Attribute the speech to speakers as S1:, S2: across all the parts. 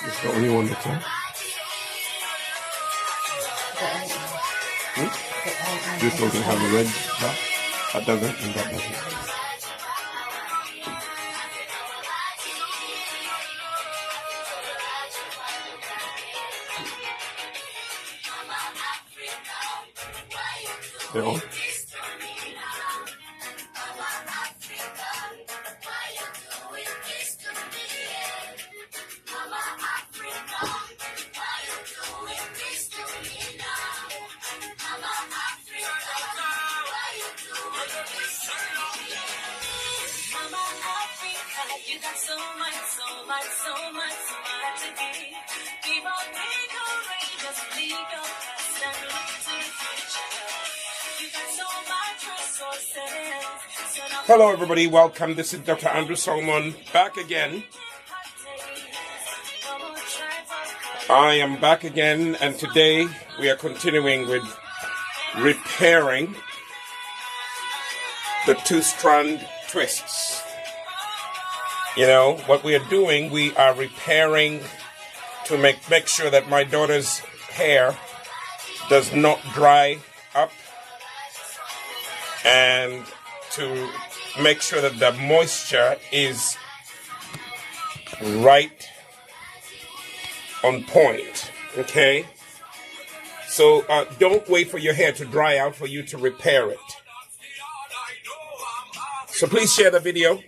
S1: It's the only one that's on. This doesn't have a red dot. That doesn't, and that doesn't. They're on.
S2: You got so much to give. Keep on being courageous, leave your past and look to the future. You got so much resources.
S1: Hello, everybody. Welcome. This is Dr. Andrew Solomon back again. I am back again, and today we are continuing with repairing the 2-strand twists. You know, what we are doing, we are repairing to make sure that my daughter's hair does not dry up, and to make sure that the moisture is right on point, okay? So don't wait for your hair to dry out for you to repair it. So please share the video.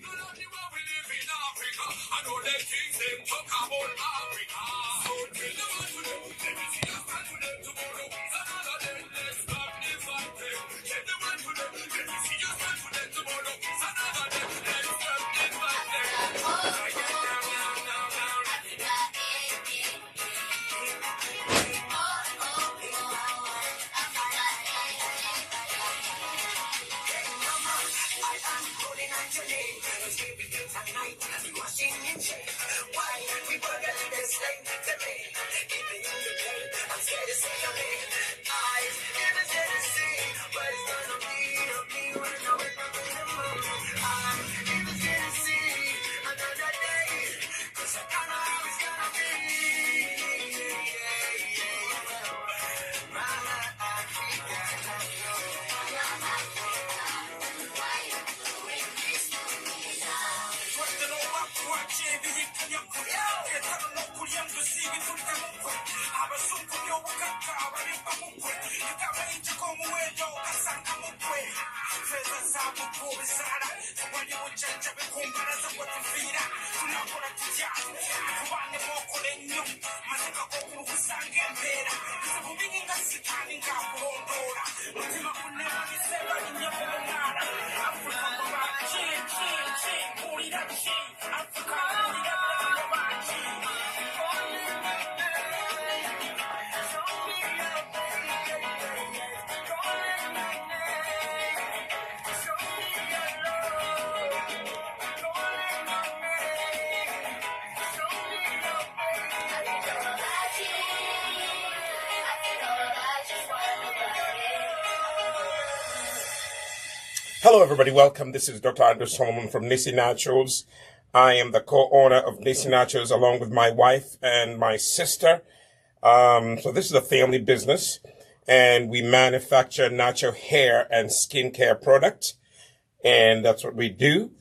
S1: Hello, everybody. Welcome. This is Dr. Andrew Solomon from Nisi Naturals. I am the co-owner of Nisi Naturals along with my wife and my sister. So this is a family business, and we manufacture natural hair and skincare products, and that's what we do.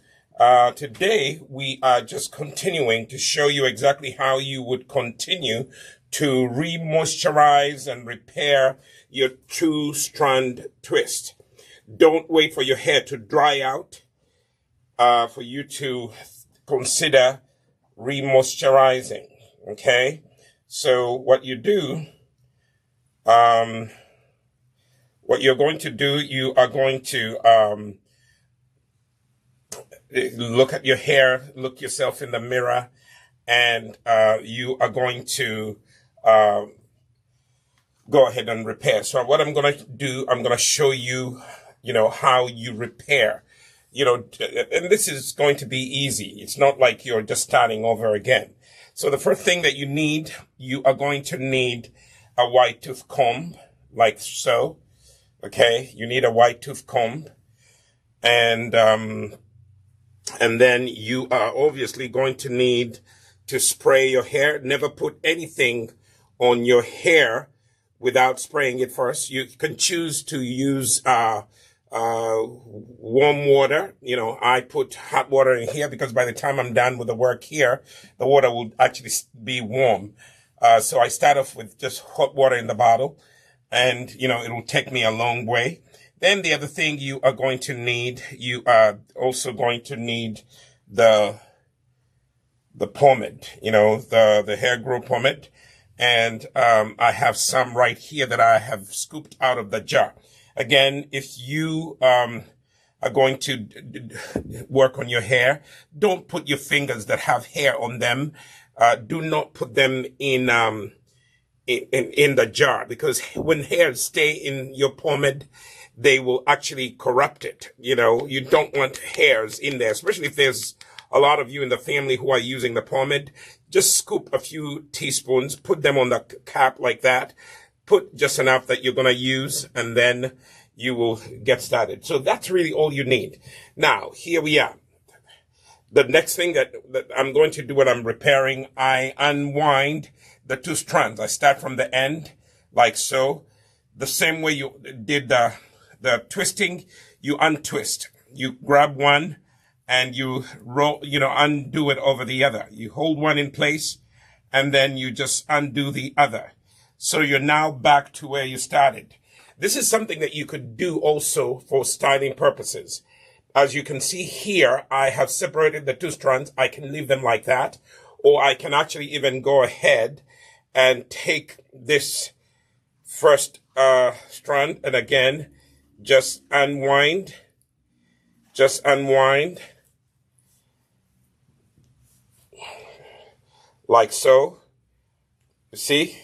S1: Today, we are just continuing to show you exactly how you would continue to re-moisturize and repair your 2-strand twist. Don't wait for your hair to dry out for you to consider re-moisturizing, okay? So what you do, what you're going to do, you are going to look at your hair, look yourself in the mirror, and you are going to go ahead and repair. So what I'm going to do, I'm going to show you, how you repair, and this is going to be easy. It's not like you're just starting over again. So the first thing that you are going to need a white tooth comb, like so. Okay, you need a white tooth comb, and then you are obviously going to need to spray your hair. Never put anything on your hair without spraying it first. You can choose to use warm water. You know, I put hot water in here because by the time I'm done with the work here, the water will actually be warm. So I start off with just hot water in the bottle, and, you know, it will take me a long way. Then the other thing you are going to need, you are also going to need the pomade, you know, the HairGro Pomade. And I have some right here that I have scooped out of the jar. Again, if you are going to work on your hair, don't put your fingers that have hair on them. Do not put them in the jar, because when hairs stay in your pomade, they will actually corrupt it. You know, you don't want hairs in there, especially if there's a lot of you in the family who are using the pomade. Just scoop a few teaspoons, put them on the cap like that. Put just enough that you're going to use, and then you will get started. So that's really all you need. Now, here we are. The next thing that I'm going to do when I'm repairing, I unwind the two strands. I start from the end, like so. The same way you did the twisting, you untwist. You grab one and you roll, you know, undo it over the other. You hold one in place and then you just undo the other. So you're now back to where you started. This is something that you could do also for styling purposes. As you can see here, I have separated the two strands. I can leave them like that, or I can actually even go ahead and take this first strand and again, just unwind, like so, you see?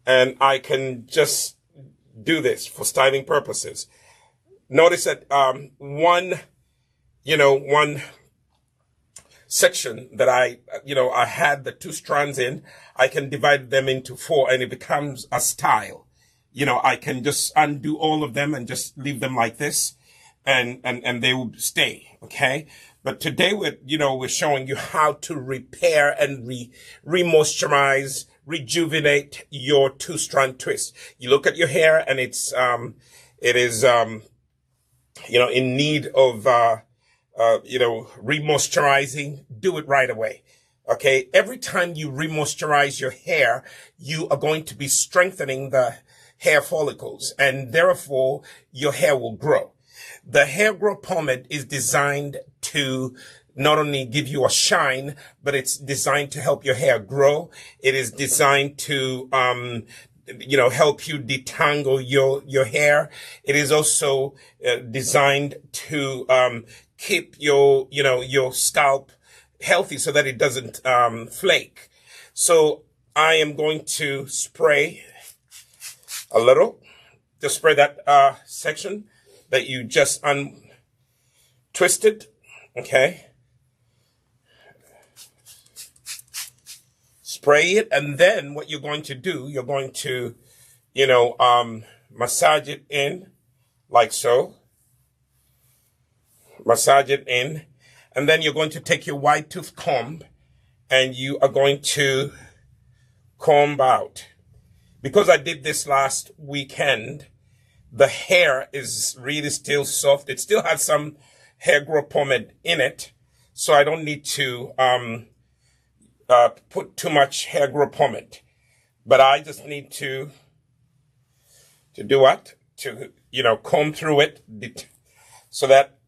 S1: And I can just do this for styling purposes. Notice that one section that I had the two strands in, I can divide them into 4 and it becomes a style. You know, I can just undo all of them and just leave them like this, and they will stay, okay? But today we're showing you how to repair and remoisturize, rejuvenate your two-strand twist. You look at your hair and it is in need of remoisturizing. Do it right away. Okay? Every time you remoisturize your hair, you are going to be strengthening the hair follicles, and therefore your hair will grow. The HairGro Pomade is designed to not only give you a shine, but it's designed to help your hair grow. It is designed to, help you detangle your hair. It is also designed to keep your scalp healthy so that it doesn't flake. So I am going to spray a little, to spray that section that you just untwisted, okay? Spray it, and then what you're going to do, you're going to, massage it in, like so. Massage it in, and then you're going to take your white tooth comb, and you are going to comb out. Because I did this last weekend, the hair is really still soft. It still has some HairGro Pomade in it, so I don't need to put too much HairGro Pomade. But I just need to do what? To, comb through it so that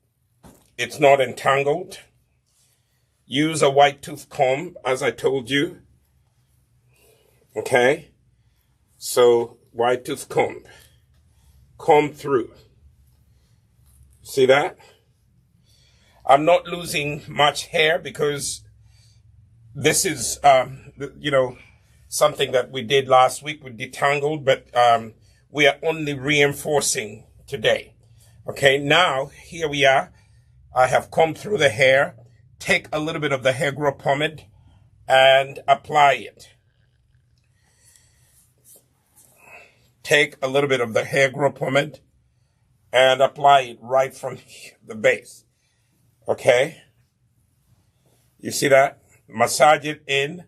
S1: it's not entangled. Use a white tooth comb, as I told you. Okay? So, white tooth comb. Comb through. See that? I'm not losing much hair because this is, something that we did last week. We detangled, but we are only reinforcing today. Okay, now, here we are. I have combed through the hair. Take a little bit of the HairGro Pomade and apply it. take a little bit of the HairGro Pomade and apply it right from the base. Okay? You see that? Massage it in.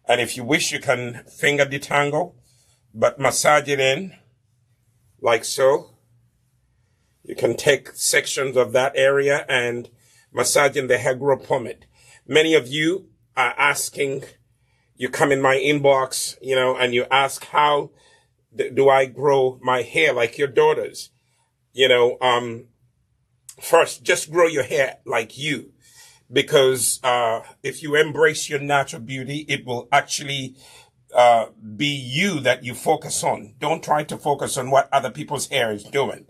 S1: And if you wish, you can finger detangle, but massage it in like so. You can take sections of that area and massage in the HairGro Pomade. Many of you are asking, you come in my inbox, and you ask, how do I grow my hair like your daughters? First, just grow your hair like you. Because if you embrace your natural beauty, it will actually be you that you focus on. Don't try to focus on what other people's hair is doing.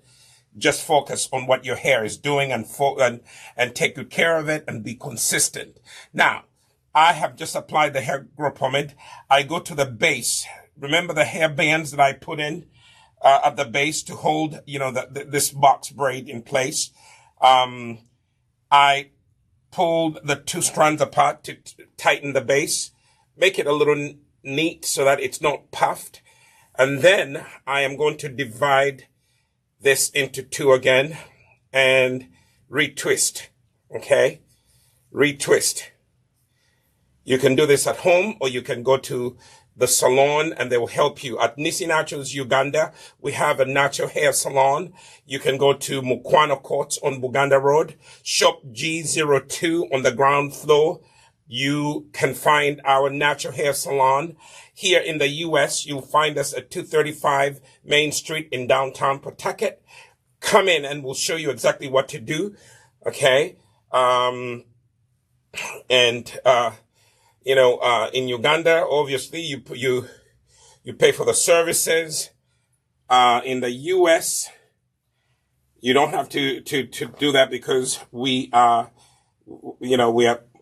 S1: Just focus on what your hair is doing and take good care of it and be consistent. Now, I have just applied the HairGro Pomade. I go to the base. Remember the hair bands that I put in at the base to hold, this box braid in place. I pulled the two strands apart to tighten the base, make it a little neat so that it's not puffed. And then I am going to divide this into two again and retwist. Okay? Retwist. You can do this at home, or you can go to the salon and they will help you. At Nisi Naturals Uganda, we have a natural hair salon. You can go to Mukwano Courts on Buganda Road, shop G02 on the ground floor. You can find our natural hair salon. Here in the U.S., you'll find us at 235 Main Street in downtown Pawtucket. Come in and we'll show you exactly what to do. Okay? In Uganda, obviously, you pay for the services. In the U.S., you don't have to do that because we are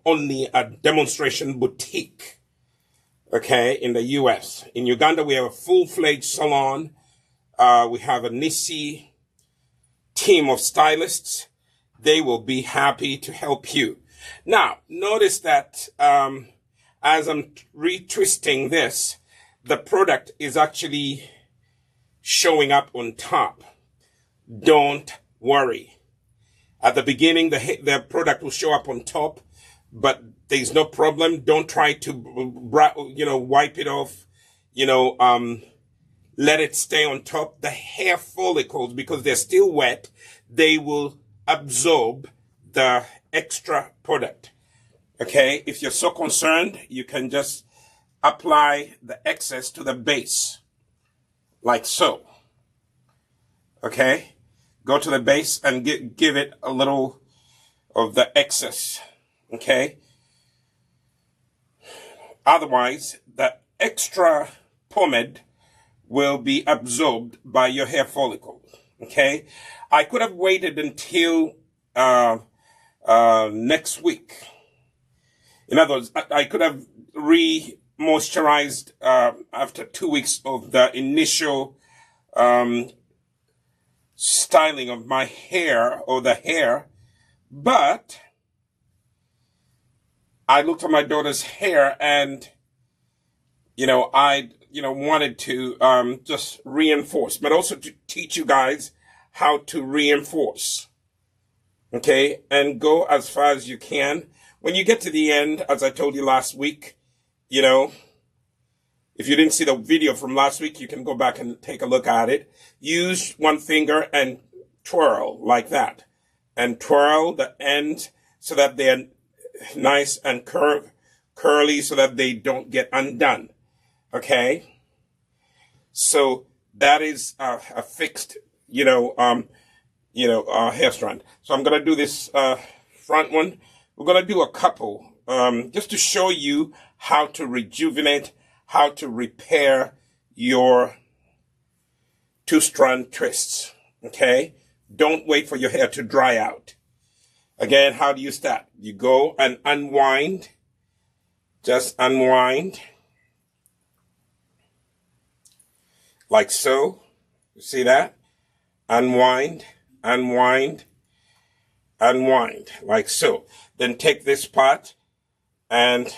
S1: only a demonstration boutique. Okay, in the U.S. In Uganda, we have a full-fledged salon. We have a Nisi team of stylists. They will be happy to help you. Now, notice that as I'm retwisting this, the product is actually showing up on top. Don't worry. At the beginning, the product will show up on top, but there's no problem. Don't try to, wipe it off. Let it stay on top. The hair follicles, because they're still wet, they will absorb the extra product. Okay? If you're so concerned, you can just apply the excess to the base, like so. Okay? Go to the base and give it a little of the excess. Okay? Otherwise, the extra pomade will be absorbed by your hair follicle. Okay? I could have waited until next week. In other words, I could have re-moisturized after 2 weeks of the initial styling of my hair or the hair, but I looked at my daughter's hair and, I wanted to just reinforce, but also to teach you guys how to reinforce. Okay? And go as far as you can. When you get to the end, as I told you last week, if you didn't see the video from last week, you can go back and take a look at it. Use one finger and twirl like that. And twirl the ends so that they're nice and curly so that they don't get undone. Okay? So that is a fixed, hair strand. So I'm going to do this front one. We're going to do a couple just to show you how to rejuvenate, how to repair your two-strand twists. Okay? Don't wait for your hair to dry out. Again, how do you start? You go and unwind. Just unwind. Like so. You see that? Unwind, unwind, unwind. Like so. Then take this part and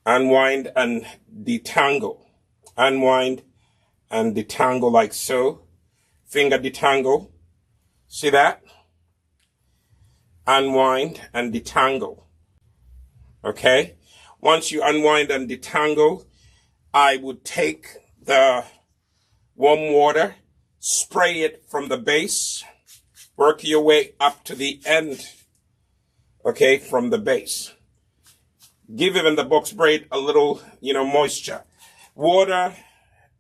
S1: Unwind and detangle. Unwind and detangle like so. Finger detangle. See that? Unwind and detangle. Okay? Once you unwind and detangle, I would take the warm water, spray it from the base, work your way up to the end, okay, from the base. Give even the box braid a little, moisture. Water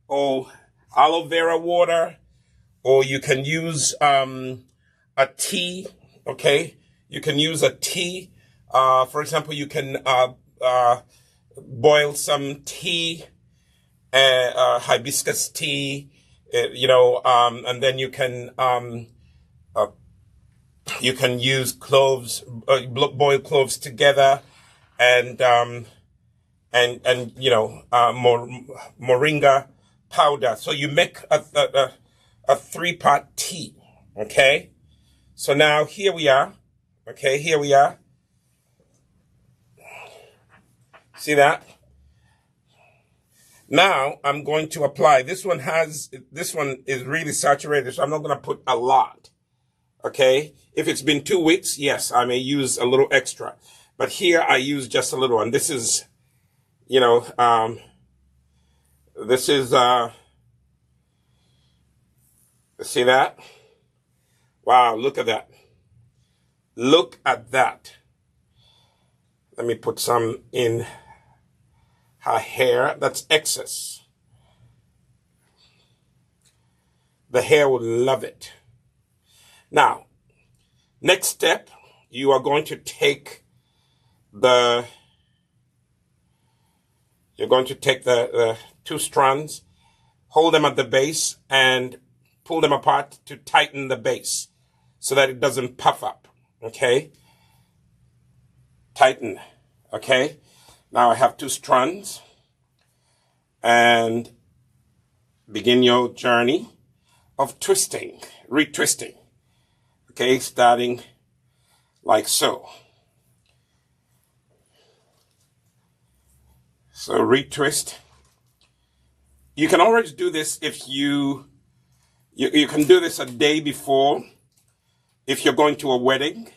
S1: or aloe vera water, or you can use a tea, okay? You can use a tea. For example, you can boil some tea, hibiscus tea, and then you can use cloves, boil cloves together, and moringa powder. So you make a 3-part tea. Okay. So now here we are. Okay, here we are. See that? Now I'm going to apply. This one is really saturated, so I'm not going to put a lot. Okay? If it's been 2 weeks, yes, I may use a little extra. But here I use just a little, and this is, see that? Wow, look at that. Look at that. Let me put some in her hair. That's excess. The hair will love it. Now, next step, you are going to take the 2 strands, hold them at the base, and pull them apart to tighten the base so that it doesn't puff up. Okay? Tighten. Okay? Now I have 2 strands, and begin your journey of twisting, retwisting. Okay? Starting like so. So retwist. You can always do this if you can do this a day before if you're going to a wedding,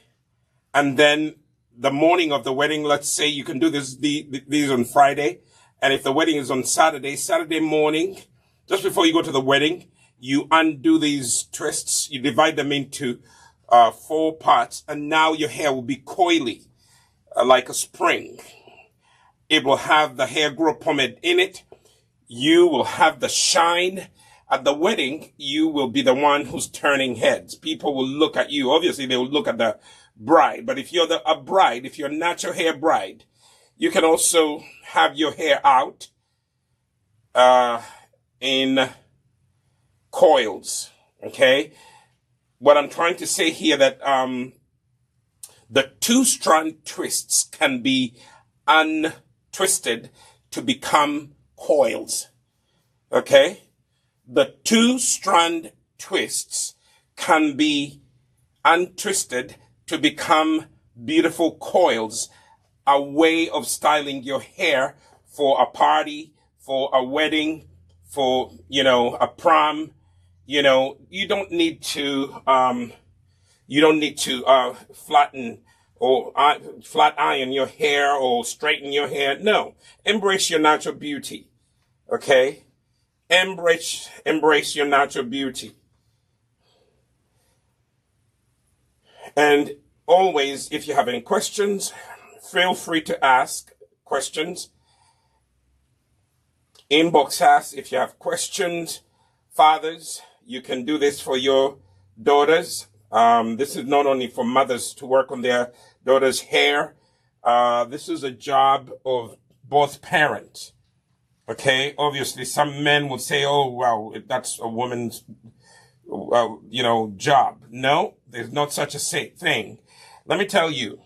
S1: and then the morning of the wedding, let's say you can do these on Friday, and if the wedding is on Saturday morning, just before you go to the wedding, you undo these twists, you divide them into 4 parts, and now your hair will be coily, like a spring. It will have the HairGro Pomade in it. You will have the shine. At the wedding, you will be the one who's turning heads. People will look at you. Obviously, they will look at the bride. But if you're a bride, if you're a natural hair bride, you can also have your hair out in coils. Okay? What I'm trying to say here that the 2 strand twists can be untwisted to become coils. Okay? The 2 strand twists can be untwisted to become beautiful coils, a way of styling your hair for a party, for a wedding, for, a prom. You don't need to flatten or flat iron your hair or straighten your hair. No, embrace your natural beauty. Okay? Embrace your natural beauty. And always, if you have any questions, feel free to ask questions. Inbox us if you have questions. Fathers, you can do this for your daughters. This is not only for mothers to work on their daughters' hair. This is a job of both parents. Okay, obviously some men would say, oh, well, that's a woman's, job. No, there's not such a thing. Let me tell you,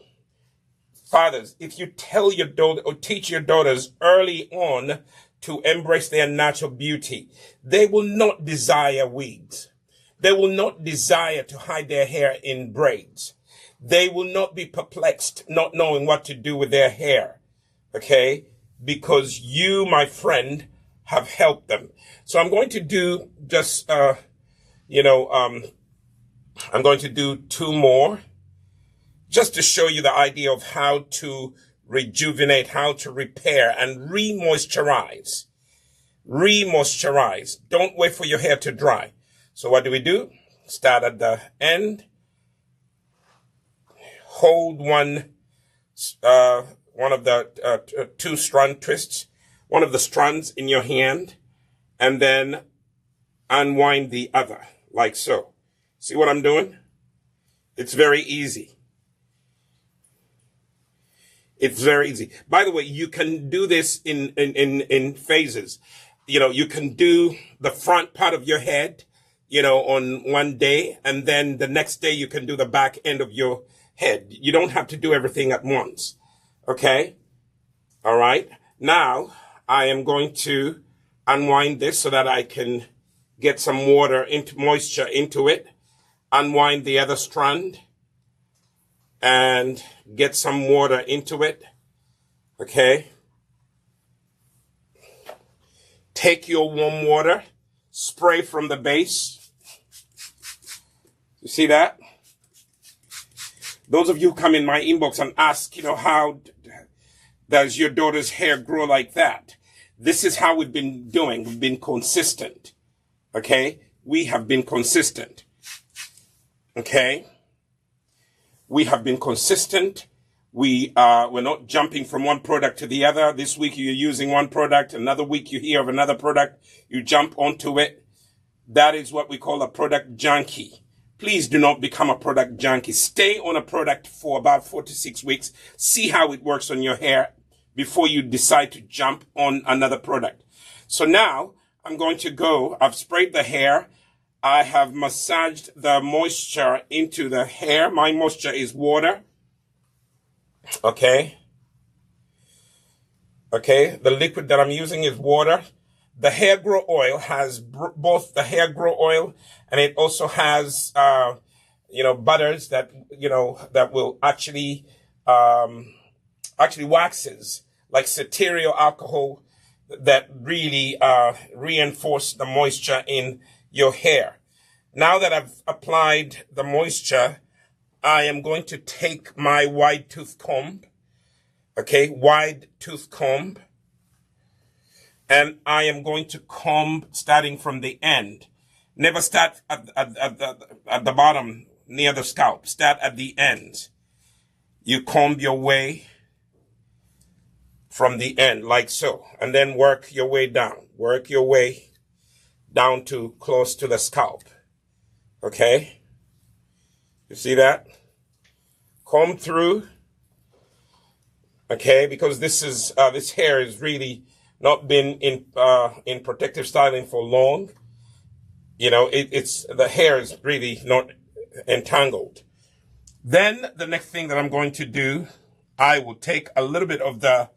S1: fathers, if you tell your daughter or teach your daughters early on to embrace their natural beauty, they will not desire wigs. They will not desire to hide their hair in braids. They will not be perplexed, not knowing what to do with their hair. Okay? because you, my friend, have helped them. So I'm going to do just, I'm going to do 2 more just to show you the idea of how to rejuvenate, how to repair and re-moisturize. Re-moisturize. Don't wait for your hair to dry. So what do? Start at the end. Hold one of the 2 strand twists, one of the strands in your hand, and then unwind the other, like so. See what I'm doing? It's very easy. It's very easy. By the way, you can do this in phases. You can do the front part of your head, on one day, and then the next day you can do the back end of your head. You don't have to do everything at once. Okay? All right. Now, I am going to unwind this so that I can get some moisture into it. Unwind the other strand and get some water into it. Okay? Take your warm water, spray from the base. You see that? Those of you who come in my inbox and ask, how does your daughter's hair grow like that? This is how we've been doing. We've been consistent. Okay? We have been consistent. Okay? We have been consistent. We're not jumping from one product to the other. This week you're using one product. Another week you hear of another product. You jump onto it. That is what we call a product junkie. Please do not become a product junkie. Stay on a product for about 4 to 6 weeks. See how it works on your hair before you decide to jump on another product. So now I'm going to go. I've sprayed the hair. I have massaged the moisture into the hair. My moisture is water. Okay. Okay. The liquid that I'm using is water. The HairGro oil has both the HairGro oil and it also has, butters that, that will actually waxes like cetearyl alcohol that really, reinforce the moisture in your hair. Now that I've applied the moisture, I am going to take my wide tooth comb. Okay. Wide tooth comb. And I am going to comb starting from the end. Never start at the bottom near the scalp. Start at the end. You comb your way from the end like so. And then work your way down. Work your way down to close to the scalp. Okay? You see that? Comb through. Okay? Because this hair is really not been in protective styling for long. The hair is really not entangled. Then the next thing that I'm going to do, I will take a little bit of the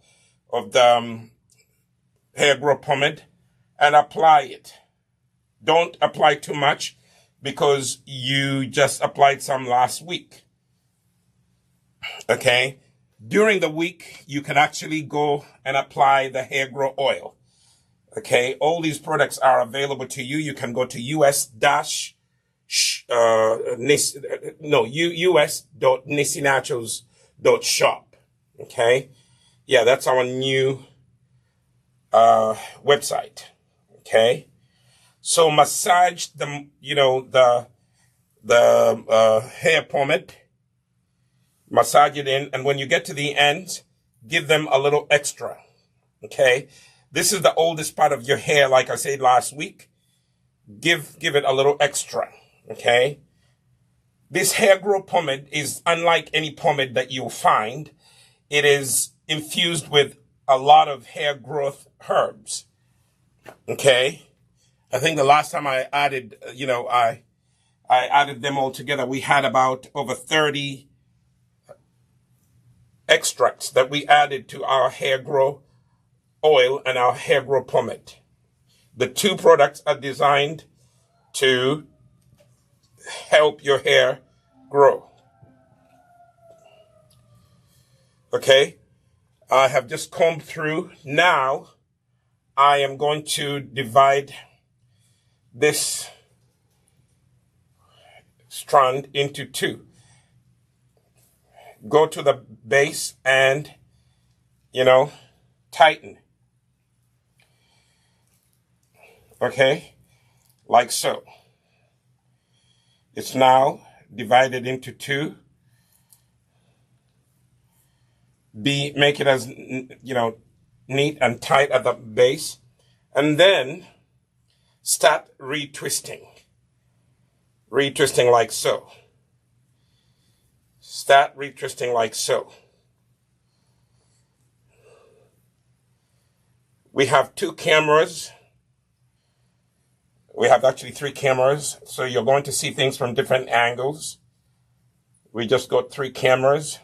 S1: HairGro Pomade and apply it. Don't apply too much because you just applied some last week. Okay? During the week, you can actually go and apply the HairGro oil. Okay? All these products are available to you. You can go to us.nisinaturals.shop. Okay? Yeah, that's our new website. Okay? So massage the hair pomade. Massage it in, and when you get to the end, give them a little extra. Okay? This is the oldest part of your hair, like I said last week. Give it a little extra. Okay? This HairGro Pomade is unlike any pomade that you'll find. It is infused with a lot of hair growth herbs. Okay? I think the last time I added, I added them all together. We had about over 30 extracts that we added to our HairGro oil and our HairGro Pomade. The 2 products are designed to help your hair grow. Okay? I have just combed through. Now I am going to divide this strand into two. Go to the base and, tighten. Okay, like so. It's now divided into two. Make it as, neat and tight at the base. And then start retwisting. Retwisting like so. Start retwisting like so. We have two cameras. We have actually three cameras, so you're going to see things from different angles. We just got three cameras.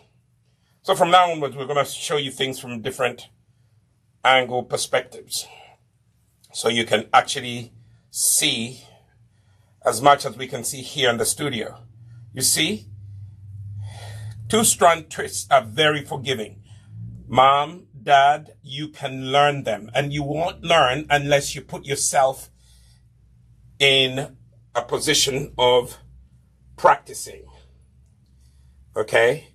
S1: So from now onwards, we're going to show you things from different angle perspectives. So you can actually see as much as we can see here in the studio. You see? Two-strand twists are very forgiving. Mom, Dad, you can learn them. And you won't learn unless you put yourself in a position of practicing. Okay?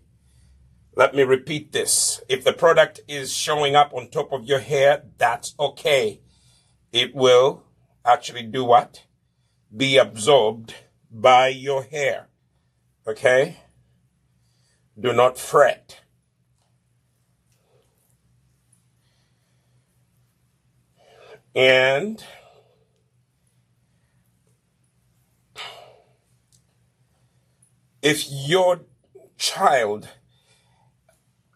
S1: Let me repeat this. If the product is showing up on top of your hair, that's okay. It will actually do what? Be absorbed by your hair. Okay? Do not fret. And if your child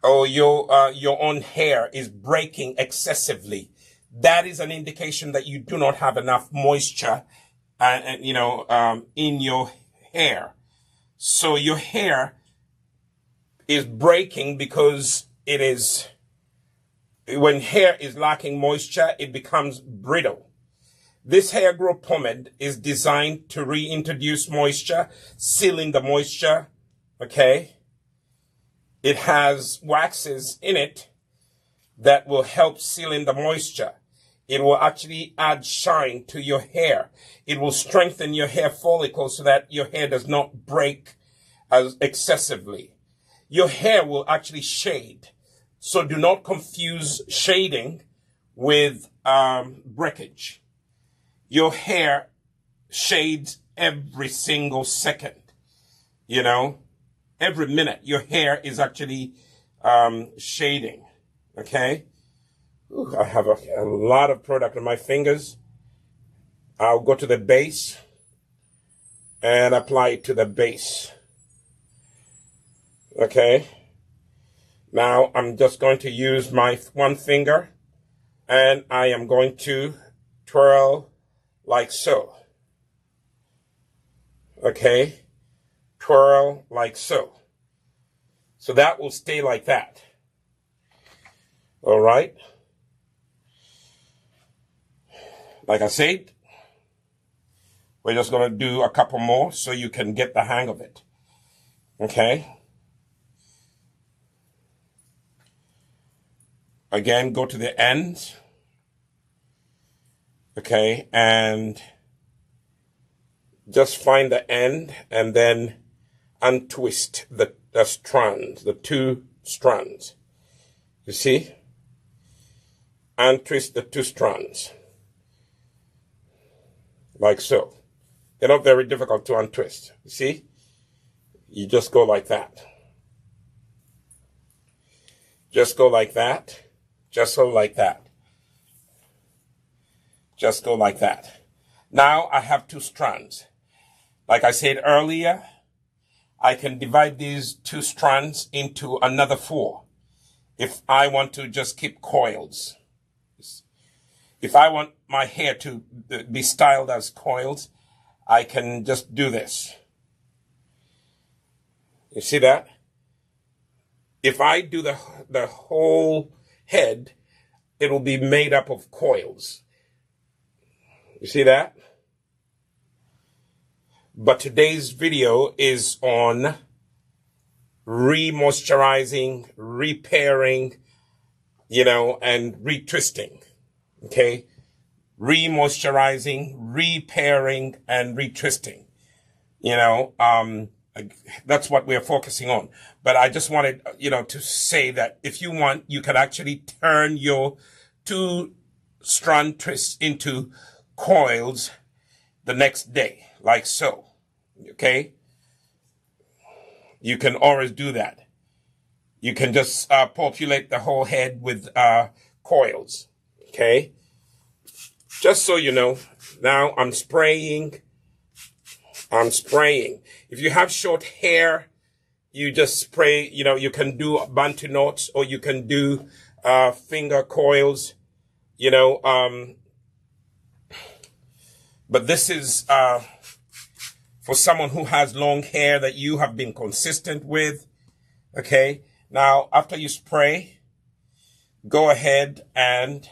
S1: or your own hair is breaking excessively, that is an indication that you do not have enough moisture in your hair. So your hair is breaking because when hair is lacking moisture, it becomes brittle. This HairGro Pomade is designed to reintroduce moisture, sealing the moisture, okay? It has waxes in it that will help seal in the moisture. It will actually add shine to your hair. It will strengthen your hair follicles so that your hair does not break as excessively. Your hair will actually shade. So do not confuse shading with breakage. Your hair shades every single second. Every minute your hair is actually shading. Okay? Ooh, I have a lot of product on my fingers. I'll go to the base and apply it to the base. Okay? Now I'm just going to use my one finger and I am going to twirl like so. Okay? Twirl like so. So that will stay like that. All right? Like I said, we're just going to do a couple more so you can get the hang of it. Okay? Again, go to the ends. Okay, and just find the end and then untwist the strands, the two strands. You see? Untwist the two strands. Like so. They're not very difficult to untwist. You see? You just go like that. Just go like that. Just go like that. Just go like that. Now I have two strands. Like I said earlier, I can divide these two strands into another four if I want to just keep coils. If I want my hair to be styled as coils, I can just do this. You see that? If I do the whole head, it will be made up of coils. You see that? But today's video is on remoisturizing, repairing, and retwisting. Okay. Remoisturizing, repairing, and retwisting. That's what we're focusing on. But I just wanted, to say that if you want, you can actually turn your 2-strand twists into coils the next day, like so. Okay? You can always do that. You can just populate the whole head with coils. Okay? Just so you know, now I'm spraying. If you have short hair, you just spray, you can do bantu knots, or you can do finger coils, but this is for someone who has long hair that you have been consistent with. Okay. Now, after you spray, go ahead and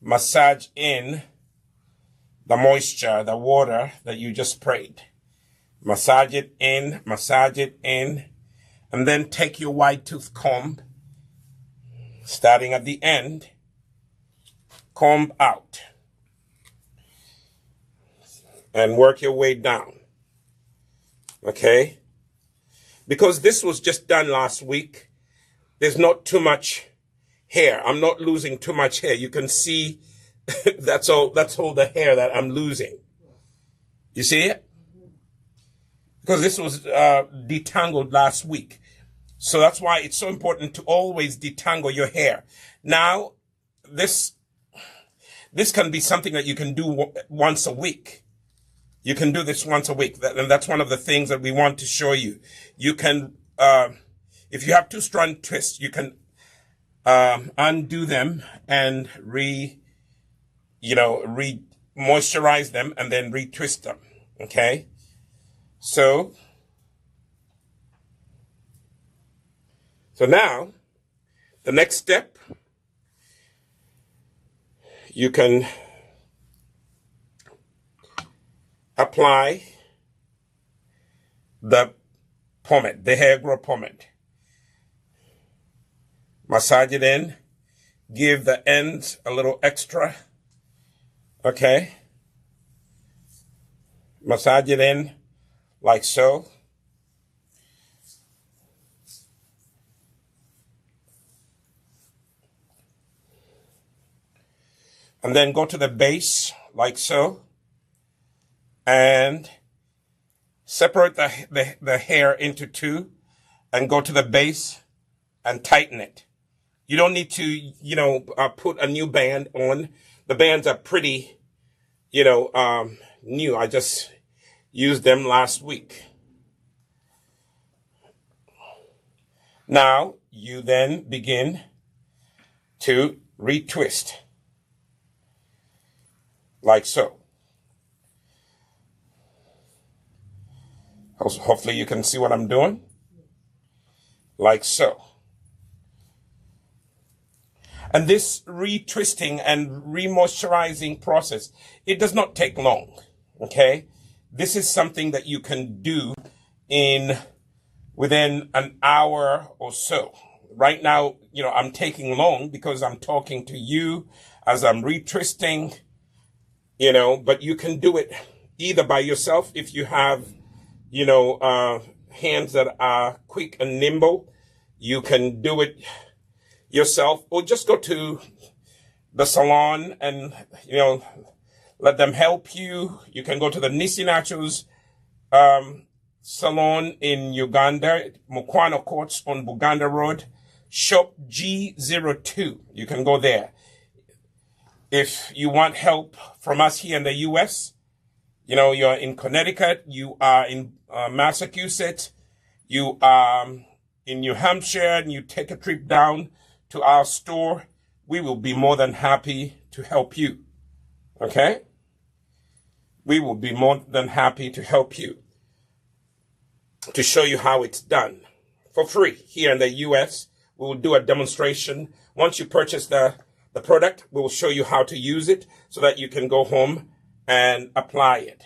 S1: massage in the moisture, the water that you just sprayed. Massage it in, and then take your wide tooth comb, starting at the end, comb out, and work your way down. Okay? Because this was just done last week, there's not too much hair. I'm not losing too much hair. You can see that's all the hair that I'm losing. You see it? Because this was detangled last week. So that's why it's so important to always detangle your hair. Now, this can be something that you can do once a week. You can do this once a week. And that's one of the things that we want to show you. You can, if you have 2-strand twists, you can undo them and moisturize them and then retwist them. Okay? So now, the next step, you can apply the pomade, the HairGro Pomade. Massage it in, give the ends a little extra, okay? Massage it in like so. And then go to the base like so. And separate the hair into two and go to the base and tighten it. You don't need to, put a new band on. The bands are pretty, new. I just used them last week. Now, you then begin to retwist. Like so. Hopefully you can see what I'm doing. Like so. And this retwisting and remoisturizing process, it does not take long. Okay? This is something that you can do within an hour or so. Right now, I'm taking long because I'm talking to you as I'm retwisting, but you can do it either by yourself if you have, hands that are quick and nimble. You can do it yourself, or just go to the salon and, let them help you. You can go to the Nisi Naturals salon in Uganda, Mukwano Courts on Buganda Road, shop G02. You can go there. If you want help from us here in the U.S., you're in Connecticut, you are in Massachusetts, you are in New Hampshire, and you take a trip down to our store, we will be more than happy to help you. Okay? We will be more than happy to help you, to show you how it's done for free. Here in the U.S., we will do a demonstration. Once you purchase the product, we will show you how to use it so that you can go home and apply it.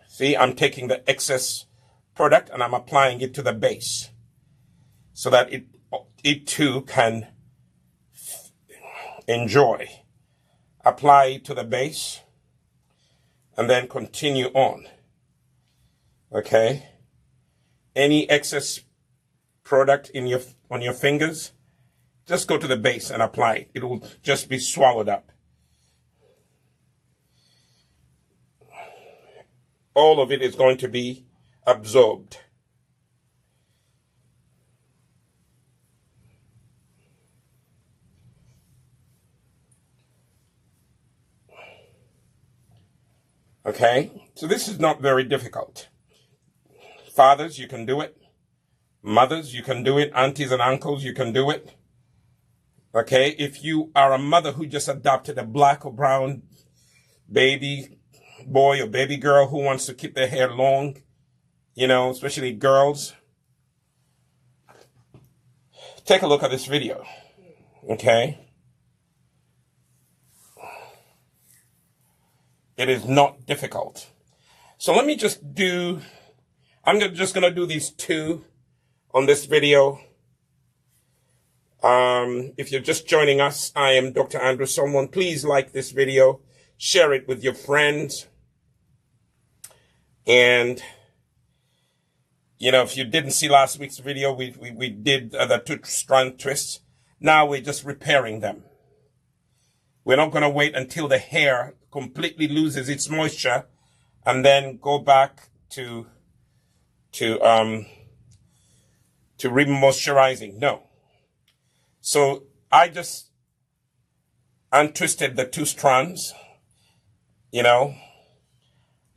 S1: See, I'm taking the excess product and I'm applying it to the base. so that it too can enjoy. Apply it to the base and then continue on. Okay? Any excess product on your fingers, just go to the base and apply it. It will just be swallowed up. All of it is going to be absorbed. Okay? So this is not very difficult. Fathers, you can do it. Mothers, you can do it. Aunties and uncles, you can do it. Okay? If you are a mother who just adopted a black or brown baby boy or baby girl who wants to keep their hair long, you know, especially girls, take a look at this video. Okay? It is not difficult. So let me just do, just going to do these two on this video. If you're just joining us, I am Dr. Andrew Solomon. Please like this video, share it with your friends. And, you know, if you didn't see last week's video, we did the 2 strand twists. Now we're just repairing them. We're not going to wait until the hair completely loses its moisture and then go back to remoisturizing. No. So I just untwisted the 2 strands. You know,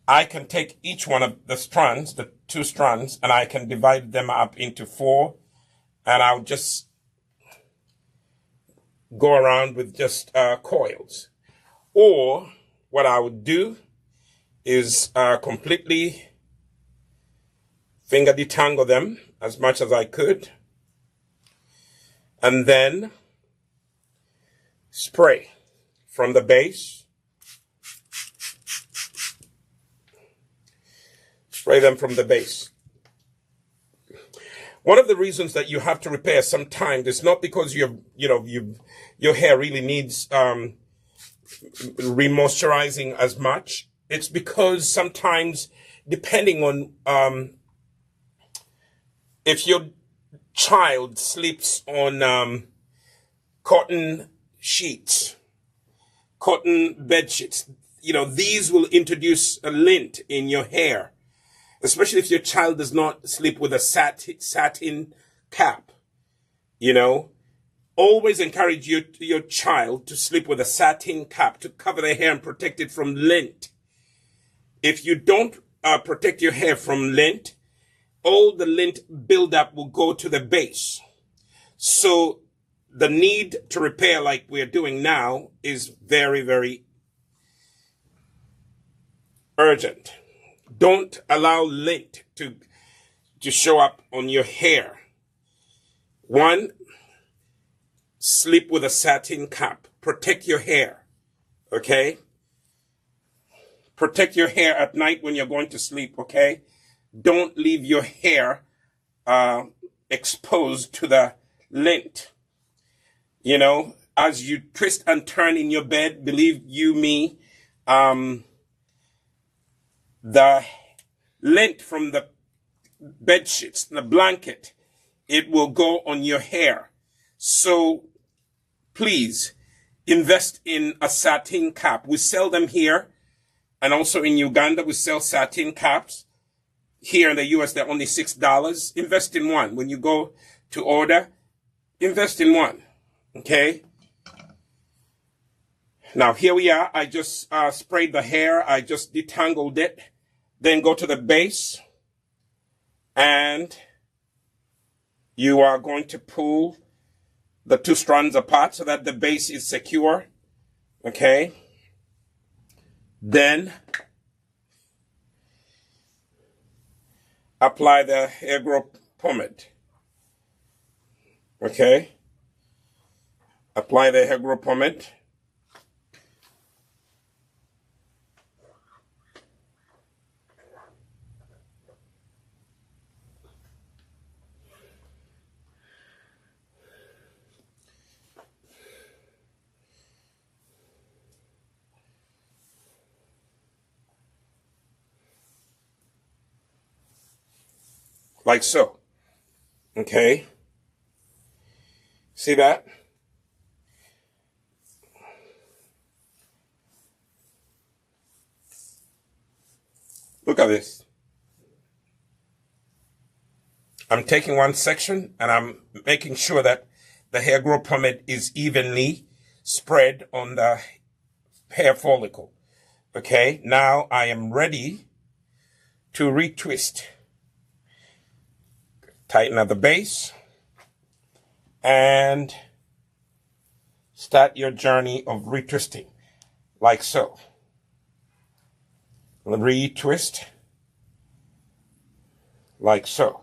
S1: I can take each one of the strands, the 2 strands, and I can divide them up into 4, and I'll just go around with just coils. Or what I would do is completely finger detangle them as much as I could, and then spray from the base. Spray them from the base. One of the reasons that you have to repair sometimes is not because your hair really needs remoisturizing as much. It's because sometimes, depending on if your child sleeps on cotton sheets, cotton bed sheets, you know, these will introduce a lint in your hair. Especially if your child does not sleep with a satin cap, you know. Always encourage your child to sleep with a satin cap to cover their hair and protect it from lint. If you don't protect your hair from lint, all the lint buildup will go to the base. So the need to repair like we're doing now is very, very urgent. Don't allow lint to show up on your hair. 1, sleep with a satin cap. Protect your hair. Okay? Protect your hair at night when you're going to sleep, okay? Don't leave your hair exposed to the lint. You know, as you twist and turn in your bed, believe you me, the lint from the bed sheets, the blanket, it will go on your hair. So please invest in a satin cap. We sell them here, and also in Uganda we sell satin caps. Here in the US they're only $6. Invest in one. When you go to order, invest in one. Okay? Now here we are. I just sprayed the hair. I just detangled it. Then go to the base, and you are going to pull the 2 strands apart so that the base is secure. Okay? Then apply the HairGro Pomade. Okay? Apply the HairGro Pomade. like so. Okay? See that? Look at this. I'm taking one section and I'm making sure that the HairGro Pomade is evenly spread on the hair follicle. Okay, now I am ready to retwist. Tighten at the base and start your journey of retwisting, like so. Retwist, like so.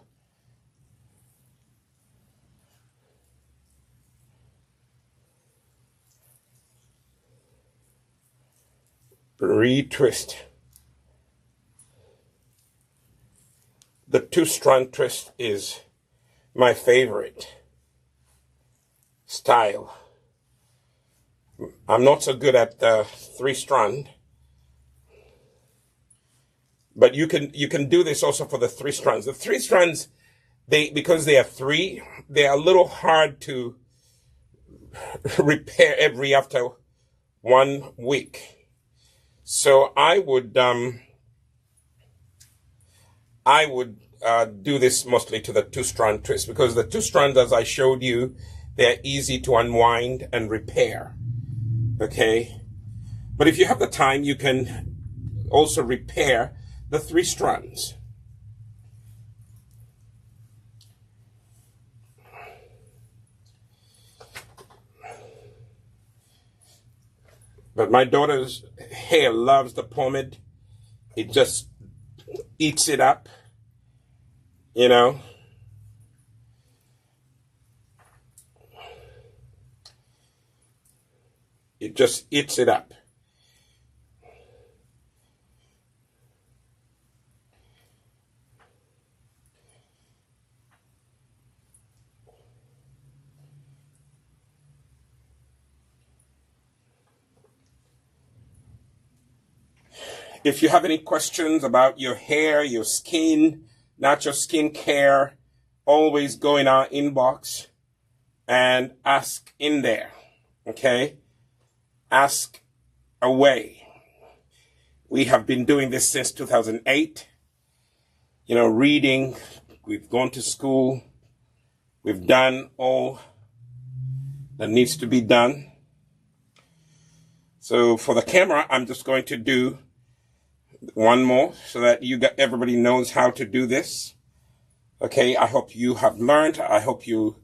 S1: Retwist. The 2-strand twist is my favorite style. I'm not so good at the 3-strand, but you can do this also for the 3 strands. The 3 strands, because they are 3, they are a little hard to repair after 1 week. So I would do this mostly to the 2-strand twist, because the 2 strands, as I showed you, they're easy to unwind and repair. Okay, but if you have the time, you can also repair the 3 strands. But my daughter's hair loves the pomade. It just eats it up, you know. It just eats it up. If you have any questions about your hair, your skin, natural skin care, always go in our inbox and ask in there, okay? Ask away. We have been doing this since 2008. You know, reading, we've gone to school, we've done all that needs to be done. So for the camera, I'm just going to do one more so that everybody knows how to do this. Okay, I hope you have learned. I hope you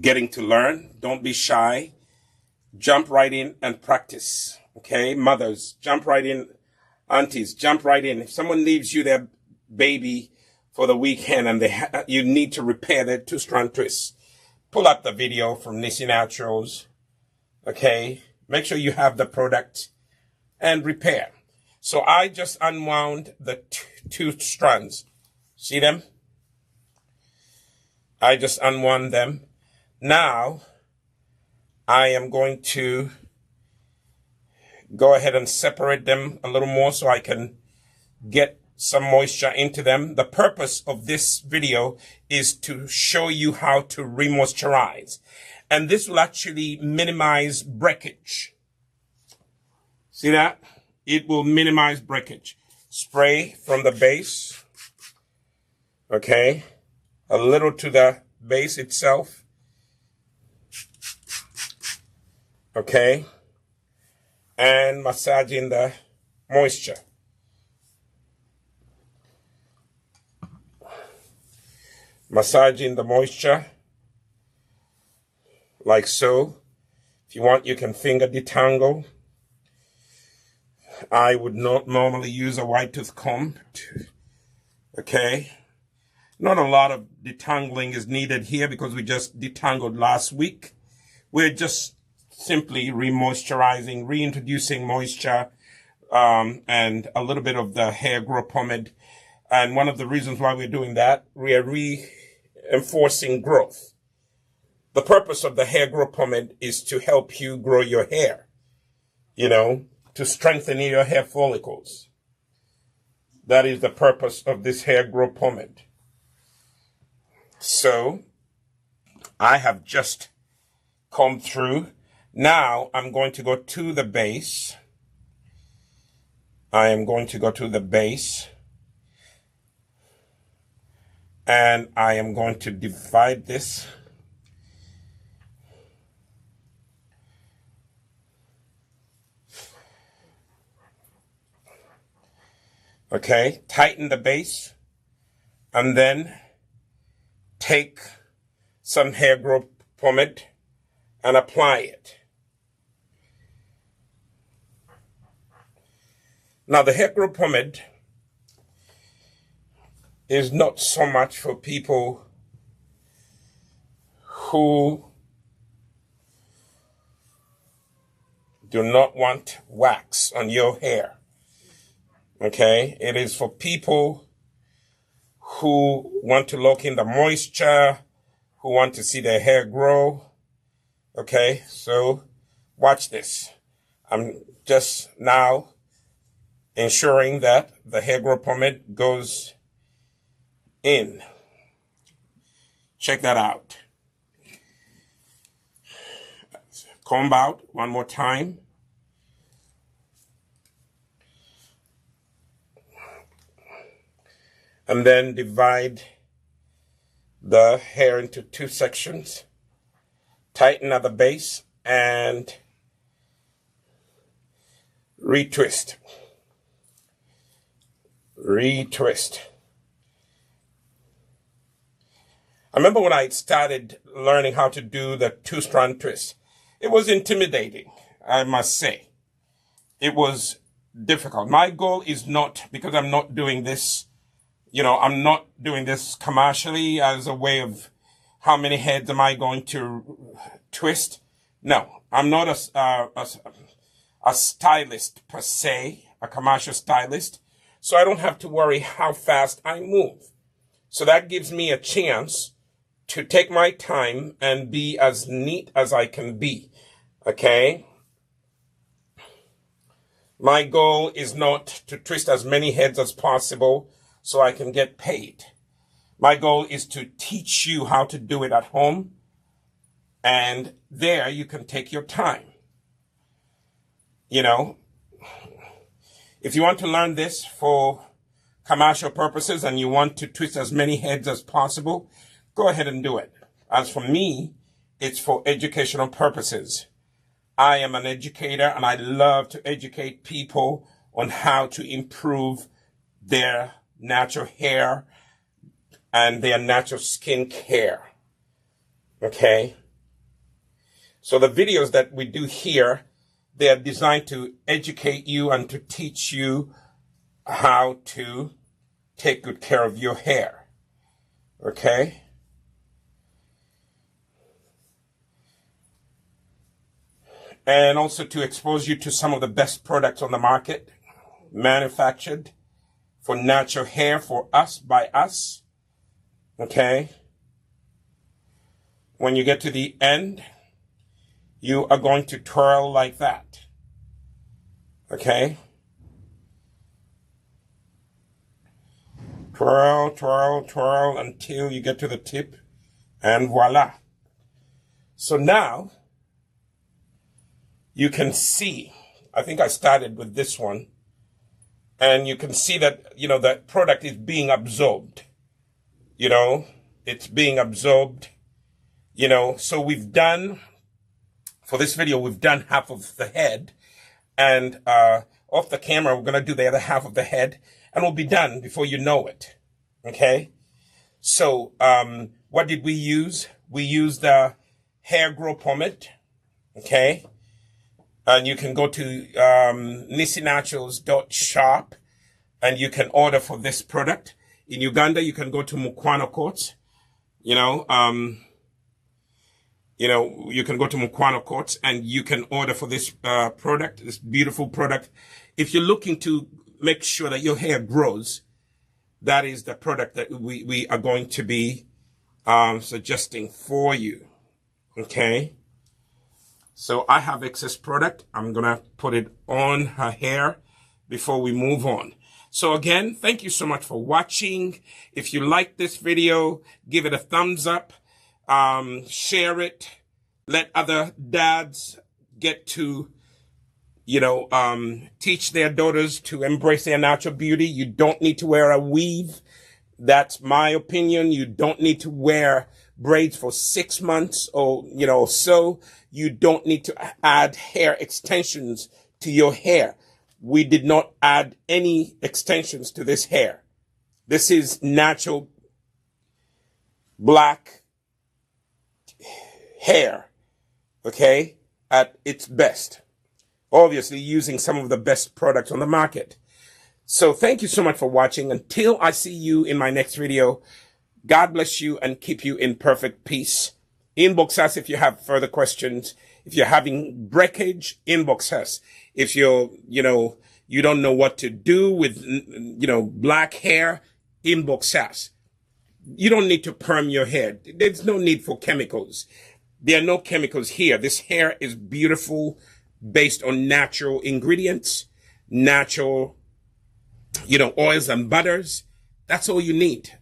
S1: getting to learn. Don't be shy. Jump right in and practice. Okay, mothers, jump right in. Aunties, jump right in. If someone leaves you their baby for the weekend and you need to repair their 2-strand twists, pull up the video from Nisi Naturals. Okay, make sure you have the product and repair. So I just unwound the 2 strands. See them? I just unwound them. Now I am going to go ahead and separate them a little more so I can get some moisture into them. The purpose of this video is to show you how to remoisturize. And this will actually minimize breakage. See that? It will minimize breakage. Spray from the base. Okay. A little to the base itself. Okay. And massaging the moisture. Massaging the moisture. Like so. If you want, you can finger detangle. I would not normally use a white tooth comb. Okay. Not a lot of detangling is needed here because we just detangled last week. We're just simply remoisturizing, reintroducing moisture, and a little bit of the HairGro Pomade. And one of the reasons why we're doing that, we are reinforcing growth. The purpose of the HairGro Pomade is to help you grow your hair, you know, to strengthen your hair follicles. That is the purpose of this HairGro Pomade. So I have just combed through. Now I'm going to go to the base. I am going to go to the base. And I am going to divide this. Okay, tighten the base, and then take some HairGro Pomade and apply it. Now, the HairGro Pomade is not so much for people who do not want wax on your hair. Okay, it is for people who want to lock in the moisture, who want to see their hair grow. Okay, so watch this. I'm just now ensuring that the HairGro Pomade goes in. Check that out. Comb out one more time. And then divide the hair into two sections. Tighten at the base and retwist. Retwist. I remember when I started learning how to do the two-strand twist, it was intimidating, I must say. It was difficult. My goal is not, because I'm not doing this, I'm not doing this commercially as a way of how many heads am I going to twist. No, I'm not a stylist per se, a commercial stylist. So I don't have to worry how fast I move. So that gives me a chance to take my time and be as neat as I can be. Okay? My goal is not to twist as many heads as possible so I can get paid. My goal is to teach you how to do it at home, and there you can take your time. If you want to learn this for commercial purposes and you want to twist as many heads as possible, go ahead and do it. As for me, it's for educational purposes. I am an educator and I love to educate people on how to improve their natural hair and their natural skin care. Okay? So the videos that we do here, they are designed to educate you and to teach you how to take good care of your hair. Okay? And also to expose you to some of the best products on the market, manufactured for natural hair, for us, by us. Okay? When you get to the end, you are going to twirl like that. Okay? Twirl, twirl, twirl until you get to the tip, and voila. So now, you can see, I think I started with this one, and you can see that, that product is being absorbed. It's being absorbed, so we've done, for this video, we've done half of the head, and off the camera, we're going to do the other half of the head, and we'll be done before you know it. Okay? So, what did we use? We used the HairGro Pomade. Okay? And you can go to nisinaturals.shop and you can order for this product. In Uganda, you can go to Mukwano Courts. You can go to Mukwano Courts and you can order for this product, this beautiful product. If you're looking to make sure that your hair grows, that is the product that we are going to be suggesting for you. Okay? So I have excess product. I'm going to put it on her hair before we move on. So again, thank you so much for watching. If you like this video, give it a thumbs up, share it, let other dads get to, teach their daughters to embrace their natural beauty. You don't need to wear a weave. That's my opinion. You don't need to wear braids for 6 months or, so. You don't need to add hair extensions to your hair. We did not add any extensions to this hair. This is natural black hair, okay, at its best. Obviously using some of the best products on the market. So thank you so much for watching. Until I see you in my next video, God bless you and keep you in perfect peace. Inbox us if you have further questions. If you're having breakage, inbox us. If you're, you don't know what to do with, black hair, inbox us. You don't need to perm your hair. There's no need for chemicals. There are no chemicals here. This hair is beautiful, based on natural ingredients, natural, oils and butters. That's all you need.